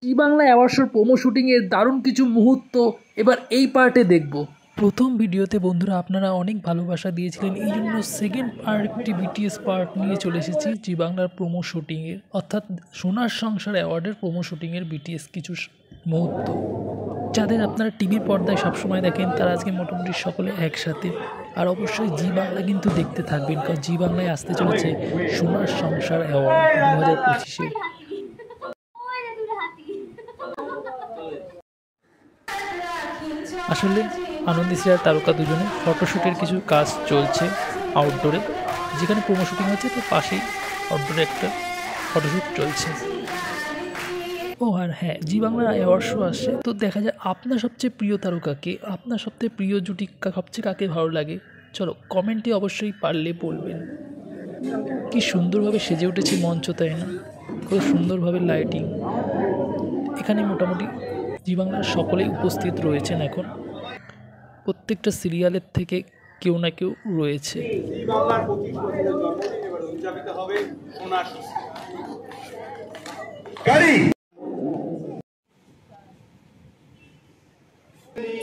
জি Bangla award শোর promo শুটিংয়ের দারুণ কিছু মুহূর্ত এবার এই পার্টে দেখব। প্রথম ভিডিওতে বন্ধুরা আপনারা অনেক ভালোবাসা দিয়েছিলেন, এই জন্য সেকেন্ড আরেকটি বিটিএস পার্ট নিয়ে চলে এসেছি জি বাংলার প্রোমো শুটিংয়ের, অর্থাৎ সোনার সংসার অ্যাওয়ার্ডের প্রোমো শুটিংয়ের বিটিএস কিছু মুহূর্ত যাদের আপনারা টিভির পর্দায় সবসময় দেখেন, তারা আজকে মোটামুটি সকলে একসাথে। আর অবশ্যই জি বাংলা কিন্তু দেখতে থাকবেন, কারণ জি বাংলায় আসতে চলেছে সোনার সংসার অ্যাওয়ার্ড 2025-এ। আসলে আনন্দী আর তারকা দুজনে ফটোশ্যুটের কিছু কাজ চলছে আউটডোরে, যেখানে প্রোমো শুটিং হচ্ছে তার পাশেই আউটডোরে একটা ফটোশ্যুট চলছে। ও আর হ্যাঁ, জি বাংলা অ্যাওয়ার্ড শো আসছে, তো দেখা যায় আপনার সবচেয়ে প্রিয় তারকাকে, আপনার সবচেয়ে প্রিয় জুটি সবচেয়ে কাকে ভালো লাগে, চলো কমেন্টে অবশ্যই পারলে বলবেন। কি সুন্দরভাবে সেজে উঠেছে মঞ্চ, তাই না? খুব সুন্দরভাবে লাইটিং। এখানে মোটামুটি জি বাংলার সকলেই উপস্থিত রয়েছেন এখন, প্রত্যেকটা সিরিয়ালের থেকে কেউ না কেউ রয়েছে।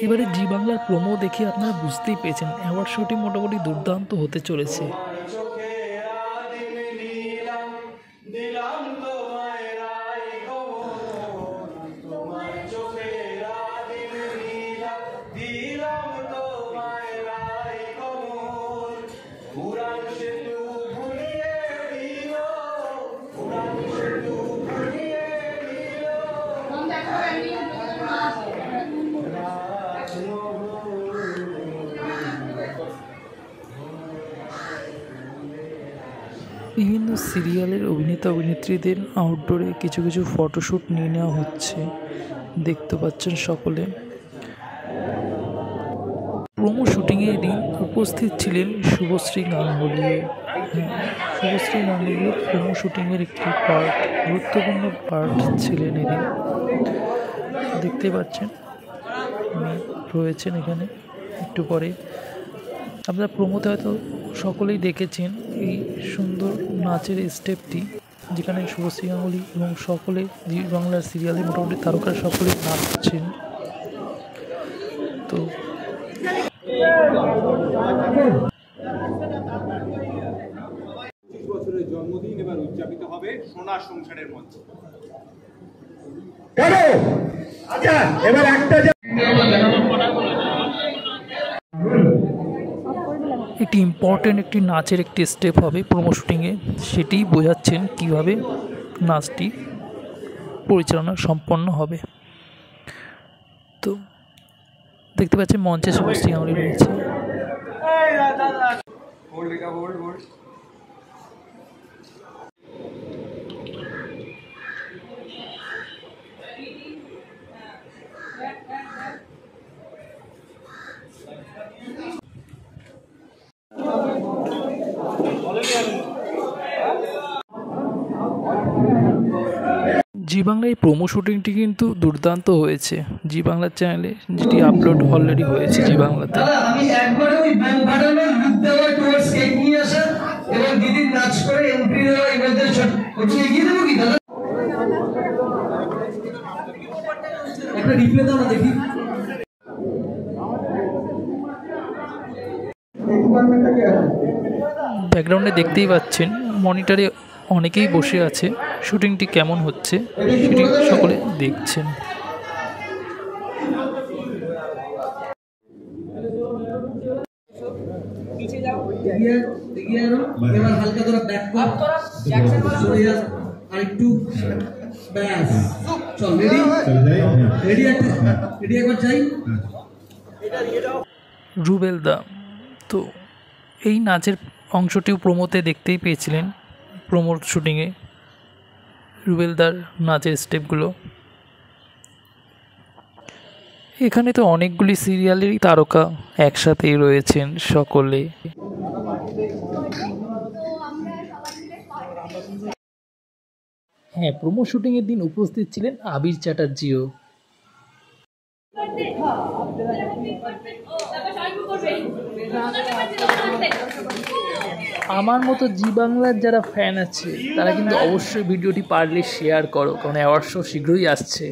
এবারে জি বাংলার প্রোমো দেখে আপনারা বুঝতেই পেরেছেন অ্যাওয়ার্ড শোটি মোটামুটি দুর্দান্ত হতে চলেছে। বিভিন্ন সিরিয়ালের অভিনেতা অভিনেত্রীদের আউটডোরে কিছু কিছু ফটোশ্যুট নিয়ে নেওয়া হচ্ছে, দেখতে পাচ্ছেন সকলে। প্রোমো শুটিংয়ে দিন উপস্থিত ছিলেন শুভশ্রী গাঙ্গুলি। শুভশ্রী গাঙ্গুলি প্রোমো শুটিংয়ের একটি পার্ট, গুরুত্বপূর্ণ পার্ট ছিলেন এদিন, দেখতে পাচ্ছেন রয়েছেন এখানে। একটু পরে আপনারা প্রোমোতে হয়তো সকলেই দেখেছেন এই সুন্দর নাচের স্টেপটি, যেখানে শুভশ্রী গাঙ্গুলি এবং সকলে জি বাংলার সিরিয়ালে মোটামুটি তারকারা সকলেই নাচছেন। তো বছরের জন্মদিন এবার উদযাপিত হবে সোনার সংসারের মঞ্চে। আচ্ছা, এবার একটা একটি ইম্পর্টেন্ট একটি নাচের একটি স্টেপ হবে প্রোমো শুটিংয়ে, সেটি বোঝাচ্ছেন কিভাবে নাচটি পরিচালনা সম্পন্ন হবে। তো দেখতে পাচ্ছেন মঞ্চে শুভশ্রী গাঙ্গুলি রয়েছে। জি বাংলা এই প্রোমো শুটিংটি কিন্তু দুর্দান্ত হয়েছে জি বাংলার চ্যানেলে, যেটি আপলোড অলরেডি হয়েছে জি বাংলাতে। আমি একবারে ওই ব্যাংক বাড়ানো লুক দেওয়া টুয়ার্ডস কেক নিয়ে আসা এবং দিদির নাচ করে এন্ট্রি দেওয়া এবারে একটু এগিয়ে দেবো কি দাদা? একটা রিপ্লে দাও না দেখি। ব্যাকগ্রাউন্ডে দেখতেই পাচ্ছেন মনিটরে অনেকেই বসে আছে, শুটিংটি কেমন হচ্ছে সেটি সকলে দেখছেন। এবার হালকা করে ব্যাক কর, সরে যা আরেকটু, ব্যাস চল। রেডি রেডি রেডি একবার যাই। রুবেল দা, তো এই নাচের অংশটিও প্রোমোতে দেখতেই পেয়েছিলেন, প্রোমোর শুটিংয়ে রুবেলদার নাচের স্টেপগুলো। এখানে তো অনেকগুলি সিরিয়ালেরই তারকা একসাথেই রয়েছেন সকলে। হ্যাঁ, প্রোমো শুটিংয়ের দিন উপস্থিত ছিলেন আবির চ্যাটার্জিও। আমার মতো জি বাংলার যারা ফ্যান আছে তারা কিন্তু অবশ্যই ভিডিওটি পারলে শেয়ার করো, কারণ অ্যাওয়ার্ড শো শীঘ্রই আসছে।